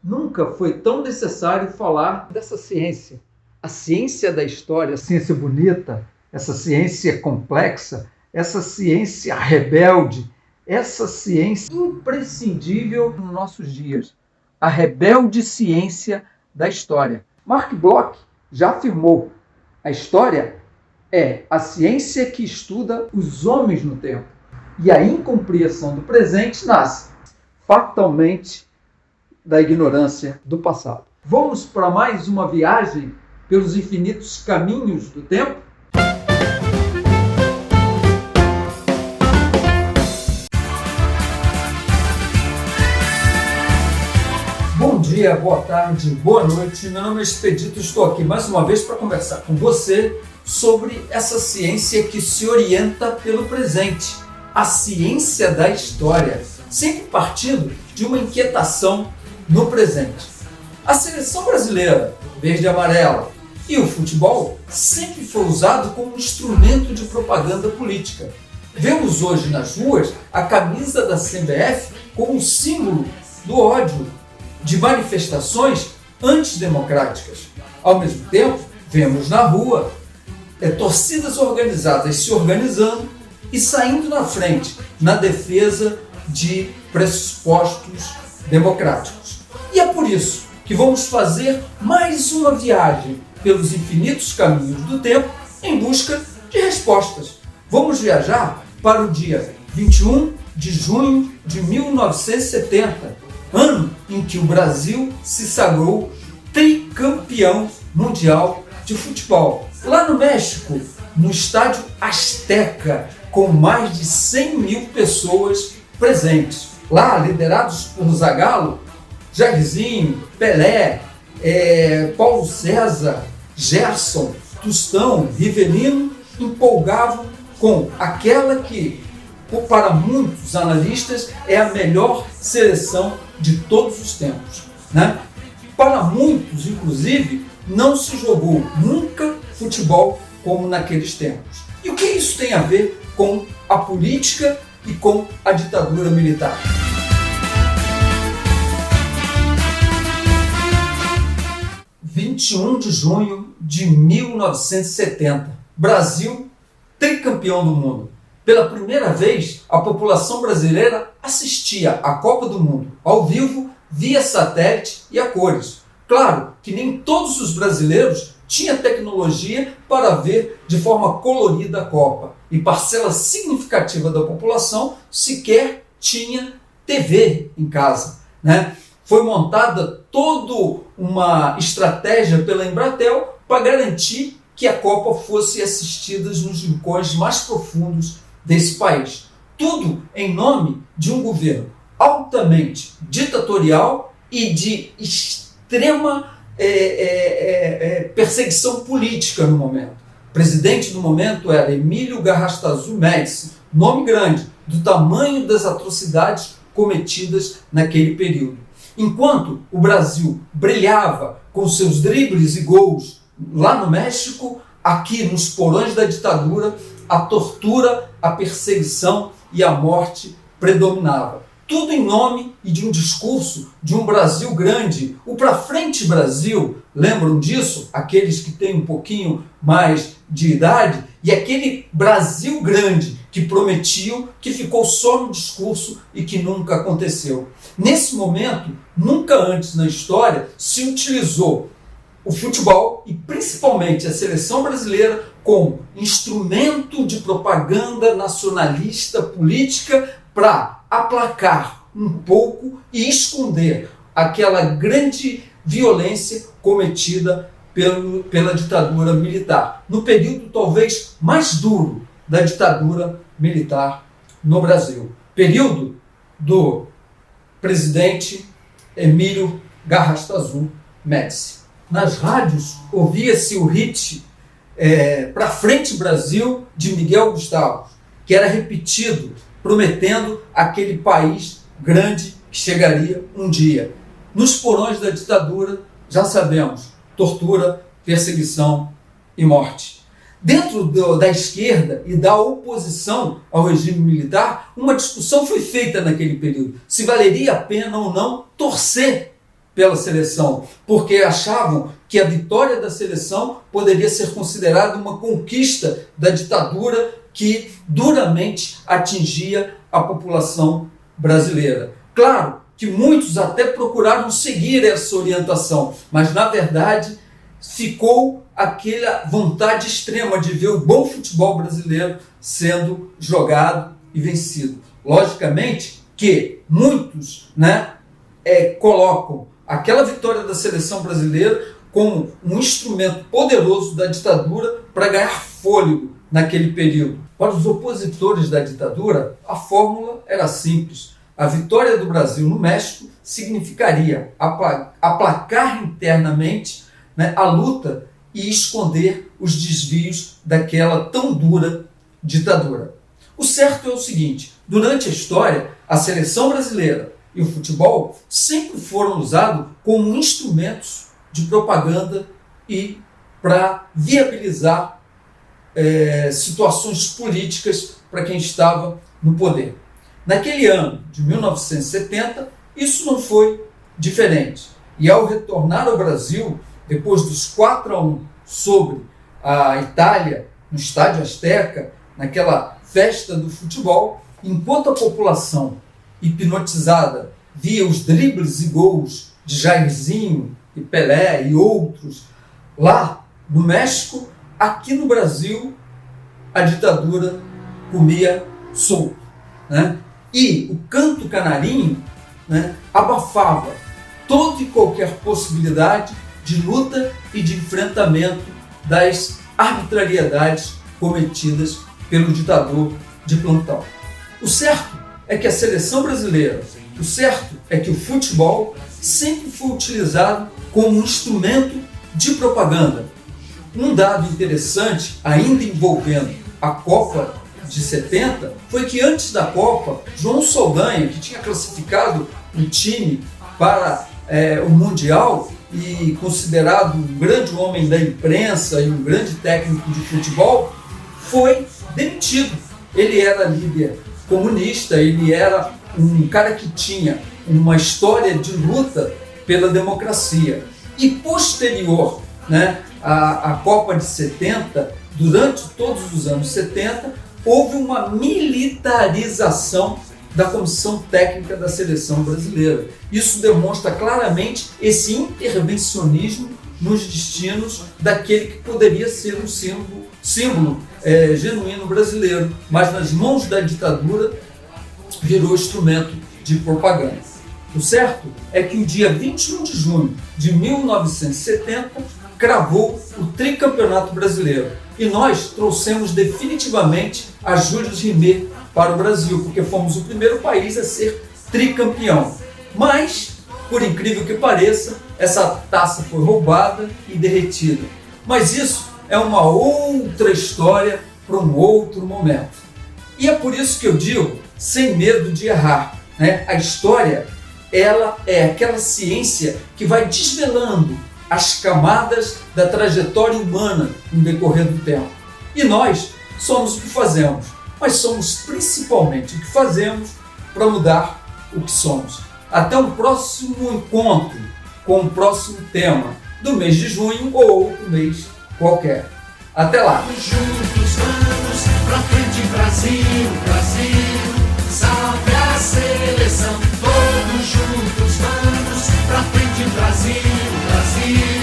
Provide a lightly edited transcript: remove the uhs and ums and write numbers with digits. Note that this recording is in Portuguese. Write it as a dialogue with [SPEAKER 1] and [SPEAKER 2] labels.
[SPEAKER 1] Nunca foi tão necessário falar dessa ciência. A ciência da história, a ciência bonita, essa ciência complexa, essa ciência rebelde, essa ciência imprescindível nos nossos dias. A rebelde ciência da história. Mark Bloch já afirmou: a história é a ciência que estuda os homens no tempo. E a incompreensão do presente nasce fatalmente da ignorância do passado. Vamos para mais uma viagem pelos infinitos caminhos do tempo? Bom dia, boa tarde, boa noite. Meu nome é Expedito, estou aqui mais uma vez para conversar com você sobre essa ciência que se orienta pelo presente, a ciência da história, sempre partindo de uma inquietação no presente. A seleção brasileira, verde e amarela, e o futebol sempre foi usado como instrumento de propaganda política. Vemos hoje nas ruas a camisa da CBF como símbolo do ódio, de manifestações antidemocráticas. Ao mesmo tempo, vemos na rua torcidas organizadas se organizando e saindo na frente na defesa de pressupostos democráticos. E é por isso que vamos fazer mais uma viagem pelos infinitos caminhos do tempo em busca de respostas. Vamos viajar para o dia 21 de junho de 1970, ano em que o Brasil se sagrou tricampeão mundial de futebol. Lá no México, no estádio Azteca, com mais de 100 mil pessoas presentes. Lá, liderados por Zagallo, Jairzinho, Pelé, Paulo César, Gerson, Tostão, Rivelino, empolgavam com aquela que, para muitos analistas, é a melhor seleção de todos os tempos, né? Para muitos, inclusive, não se jogou nunca futebol como naqueles tempos. E o que isso tem a ver com a política e com a ditadura militar? – 21 de junho de 1970, Brasil tricampeão do mundo. Pela primeira vez, a população brasileira assistia à Copa do Mundo ao vivo, via satélite e a cores. Claro que nem todos os brasileiros tinham tecnologia para ver de forma colorida a Copa, e parcela significativa da população sequer tinha TV em casa, né? Foi montada toda uma estratégia pela Embratel para garantir que a Copa fosse assistida nos rincões mais profundos desse país. Tudo em nome de um governo altamente ditatorial e de extrema perseguição política no momento. O presidente no momento era Emílio Garrastazu Médici, nome grande, do tamanho das atrocidades cometidas naquele período. Enquanto o Brasil brilhava com seus dribles e gols lá no México, aqui nos porões da ditadura, a tortura, a perseguição e a morte predominava. Tudo em nome e de um discurso de um Brasil grande. O Pra Frente Brasil, lembram disso? Aqueles que têm um pouquinho mais de idade. E aquele Brasil grande que prometiam, que ficou só no discurso e que nunca aconteceu. Nesse momento, nunca antes na história, se utilizou o futebol e principalmente a seleção brasileira como instrumento de propaganda nacionalista política para aplacar um pouco e esconder aquela grande violência cometida pela ditadura militar, no período talvez mais duro da ditadura militar no Brasil. Período do presidente Emílio Garrastazu Médici. Nas rádios ouvia-se o hit Pra Frente Brasil, de Miguel Gustavo, que era repetido, prometendo aquele país grande que chegaria um dia. Nos porões da ditadura, já sabemos, tortura, perseguição e morte. Dentro da esquerda e da oposição ao regime militar, uma discussão foi feita naquele período, se valeria a pena ou não torcer pela seleção, porque achavam que a vitória da seleção poderia ser considerada uma conquista da ditadura que duramente atingia a população brasileira. Claro que muitos até procuraram seguir essa orientação, mas na verdade ficou aquela vontade extrema de ver o bom futebol brasileiro sendo jogado e vencido. Logicamente que muitos, colocam aquela vitória da seleção brasileira como um instrumento poderoso da ditadura para ganhar fôlego naquele período. Para os opositores da ditadura, a fórmula era simples. A vitória do Brasil no México significaria aplacar internamente a luta e esconder os desvios daquela tão dura ditadura. O certo é o seguinte: durante a história, a seleção brasileira e o futebol sempre foram usados como instrumentos de propaganda e para viabilizar situações políticas para quem estava no poder. Naquele ano de 1970, isso não foi diferente. E ao retornar ao Brasil, depois dos 4-1 sobre a Itália, no Estádio Azteca, naquela festa do futebol, enquanto a população hipnotizada via os dribles e gols de Jairzinho e Pelé e outros lá no México, aqui no Brasil a ditadura comia solto, E o canto canarinho abafava toda e qualquer possibilidade de luta e de enfrentamento das arbitrariedades cometidas pelo ditador de plantão. O certo é que a seleção brasileira, o certo é que o futebol sempre foi utilizado como um instrumento de propaganda. Um dado interessante, ainda envolvendo a Copa de 70, foi que antes da Copa, João Saldanha, que tinha classificado um time para o Mundial e considerado um grande homem da imprensa e um grande técnico de futebol, foi demitido. Ele era líder comunista, ele era um cara que tinha uma história de luta pela democracia. E posterior à Copa de 70, durante todos os anos 70, houve uma militarização da comissão técnica da seleção brasileira. Isso demonstra claramente esse intervencionismo nos destinos daquele que poderia ser um símbolo genuíno brasileiro, mas nas mãos da ditadura virou instrumento de propaganda. O certo é que o dia 21 de junho de 1970 cravou o tricampeonato brasileiro e nós trouxemos definitivamente a Jules Rimet para o Brasil, porque fomos o primeiro país a ser tricampeão. Mas, por incrível que pareça, essa taça foi roubada e derretida. Mas isso é uma outra história para um outro momento. E é por isso que eu digo, sem medo de errar, a história, ela é aquela ciência que vai desvelando as camadas da trajetória humana no decorrer do tempo. E nós somos o que fazemos, mas somos principalmente o que fazemos para mudar o que somos. Até um próximo encontro com o próximo tema do mês de junho ou outro mês qualquer. Até lá!
[SPEAKER 2] Juntos vamos pra frente, Brasil, Brasil, salve a seleção. Todos juntos vamos pra frente, Brasil, Brasil.